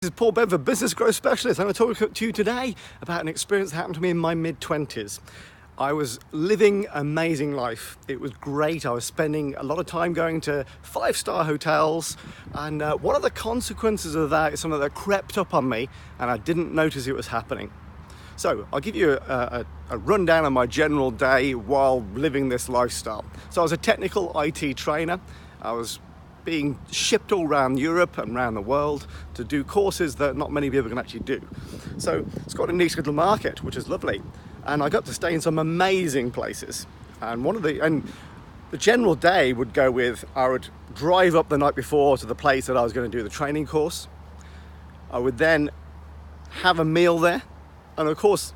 This is Paul Bedford, Business Growth Specialist. I'm going to talk to you today about an experience that happened to me in my mid-20s. I was living an amazing life. It was great. I was spending a lot of time going to 5-star hotels, and one of the consequences of that is something that crept up on me and I didn't notice it was happening. So I'll give you a rundown of my general day while living this lifestyle. So I was a technical IT trainer. I was being shipped all around Europe and around the world to do courses that not many people can actually do. So it's got a niche little market, which is lovely. And I got to stay in some amazing places. And the general day would go with, I would drive up the night before to the place that I was going to do the training course. I would then have a meal there. And of course,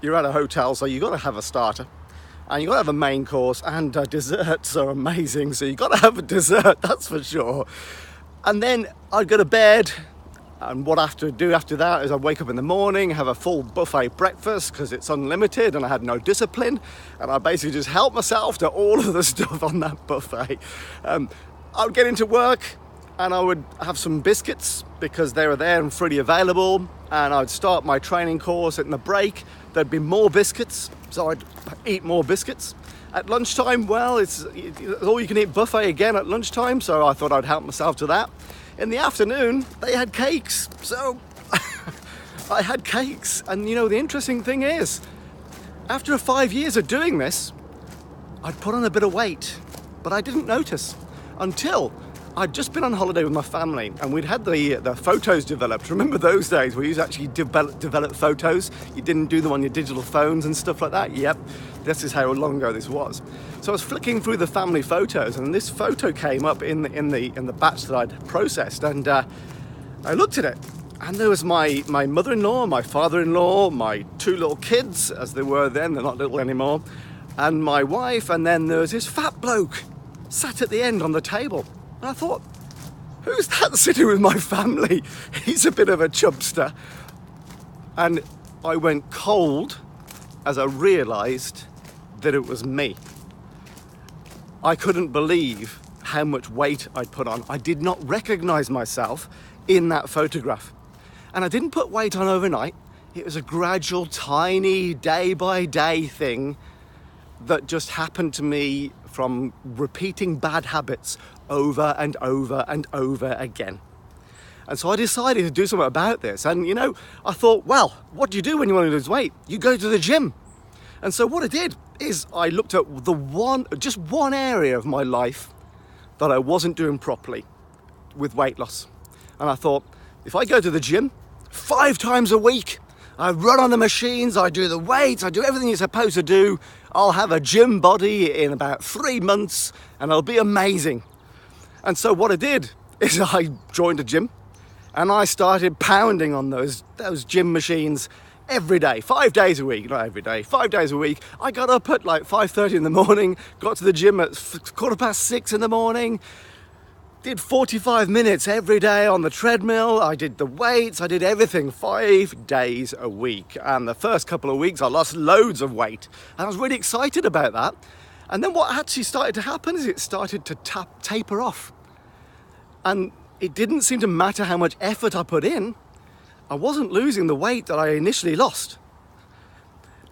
you're at a hotel, so you've got to have a starter. And you've got to have a main course, and desserts are amazing, so you've got to have a dessert, that's for sure. And then I'd go to bed, and what I have to do after that is I'd wake up in the morning, have a full buffet breakfast, because it's unlimited, and I had no discipline, and I basically just helped myself to all of the stuff on that buffet. I would get into work, and I would have some biscuits, because they were there and freely available, and I'd start my training course. In the break, there'd be more biscuits, so I'd eat more biscuits. At lunchtime, well, it's all you can eat buffet again at lunchtime, so I thought I'd help myself to that. In the afternoon, they had cakes, so I had cakes. And you know, the interesting thing is, after 5 years of doing this, I'd put on a bit of weight, but I didn't notice until I'd just been on holiday with my family, and we'd had the photos developed. Remember those days where you actually develop photos? You didn't do them on your digital phones and stuff like that? Yep, this is how long ago this was. So I was flicking through the family photos, and this photo came up in the batch that I'd processed, and I looked at it, and there was my mother-in-law, my father-in-law, my 2 little kids, as they were then, they're not little anymore, and my wife, and then there was this fat bloke sat at the end on the table. And I thought, who's that sitting with my family? He's a bit of a chubster. And I went cold as I realised that it was me. I couldn't believe how much weight I'd put on. I did not recognise myself in that photograph. And I didn't put weight on overnight. It was a gradual, tiny, day-by-day thing that just happened to me from repeating bad habits over and over and over again. And so I decided to do something about this. And you know, I thought, well, what do you do when you want to lose weight? You go to the gym. And so what I did is I looked at just one area of my life that I wasn't doing properly with weight loss. And I thought, if I go to the gym 5 times a week, I run on the machines, I do the weights, I do everything you're supposed to do, I'll have a gym body in about 3 months and it'll be amazing. And so what I did is I joined a gym and I started pounding on those gym machines every day, 5 days a week, not every day, 5 days a week. I got up at like 5:30 in the morning, got to the gym at 6:15 in the morning, did 45 minutes every day on the treadmill. I did the weights, I did everything 5 days a week. And the first couple of weeks I lost loads of weight. And I was really excited about that. And then what actually started to happen is it started to taper off. And it didn't seem to matter how much effort I put in. I wasn't losing the weight that I initially lost.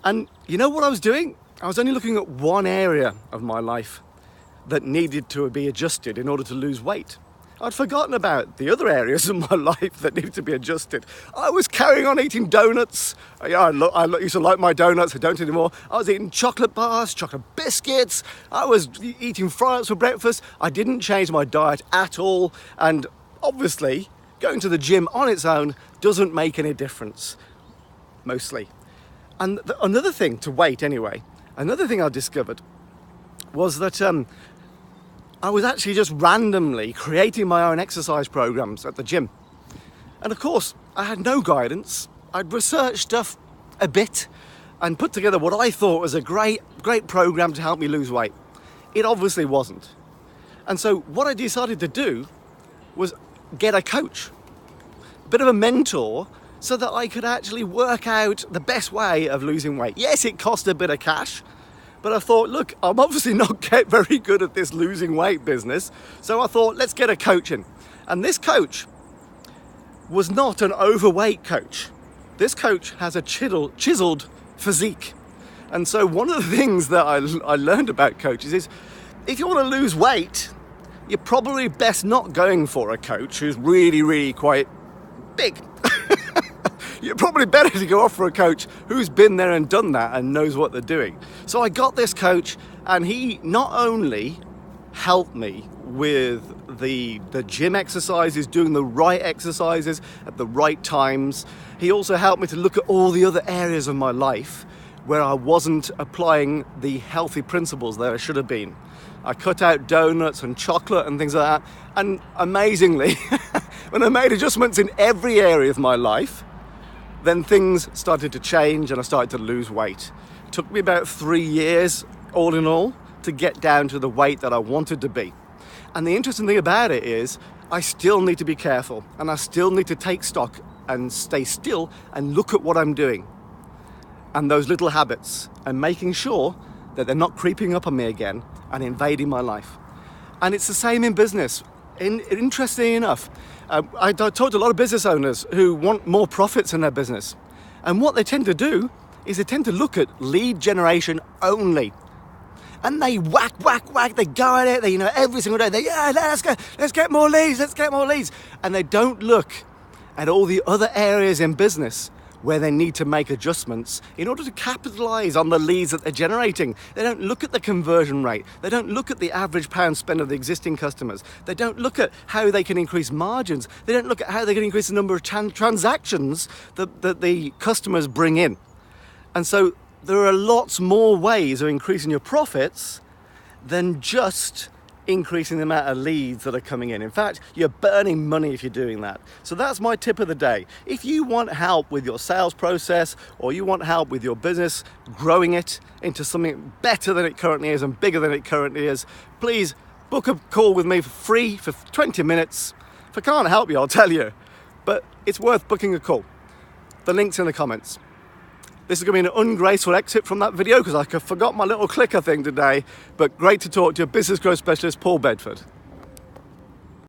And you know what I was doing? I was only looking at one area of my life that needed to be adjusted in order to lose weight. I'd forgotten about the other areas of my life that needed to be adjusted. I was carrying on eating donuts. I used to like my donuts, I don't anymore. I was eating chocolate bars, chocolate biscuits. I was eating fry-ups for breakfast. I didn't change my diet at all. And obviously, going to the gym on its own doesn't make any difference, mostly. And another thing to weight anyway, another thing I discovered was that I was actually just randomly creating my own exercise programs at the gym. And of course, I had no guidance. I'd researched stuff a bit and put together what I thought was a great program to help me lose weight. It obviously wasn't. And so what I decided to do was get a coach, a bit of a mentor, so that I could actually work out the best way of losing weight. Yes, it cost a bit of cash, but I thought, look, I'm obviously not very good at this losing weight business. So I thought, let's get a coach in. And this coach was not an overweight coach. This coach has a chiseled physique. And so one of the things that I learned about coaches is if you want to lose weight, you're probably best not going for a coach who's really quite big. You're probably better to go off for a coach who's been there and done that and knows what they're doing. So I got this coach, and he not only helped me with the gym exercises, doing the right exercises at the right times, he also helped me to look at all the other areas of my life where I wasn't applying the healthy principles that I should have been. I cut out donuts and chocolate and things like that, and amazingly, when I made adjustments in every area of my life, then things started to change and I started to lose weight. It took me about 3 years, all in all, to get down to the weight that I wanted to be. And the interesting thing about it is I still need to be careful, and I still need to take stock and stay still and look at what I'm doing and those little habits, and making sure that they're not creeping up on me again and invading my life. And it's the same in business. Interestingly enough, I talk to a lot of business owners who want more profits in their business. And what they tend to do is they tend to look at lead generation only. And they whack, they go at it, every single day, let's get more leads. And they don't look at all the other areas in business where they need to make adjustments in order to capitalize on the leads that they're generating. They don't look at the conversion rate. They don't look at the average pound spend of the existing customers. They don't look at how they can increase margins. They don't look at how they can increase the number of transactions that the customers bring in. And so there are lots more ways of increasing your profits than just increasing the amount of leads that are coming in. In fact, you're burning money if you're doing that. So that's my tip of the day. If you want help with your sales process, or you want help with your business, growing it into something better than it currently is and bigger than it currently is, please book a call with me for free for 20 minutes. If I can't help you, I'll tell you, but it's worth booking a call. The link's in the comments. This is going to be an ungraceful exit from that video because I forgot my little clicker thing today, but great to talk to you, business growth specialist Paul Bedford.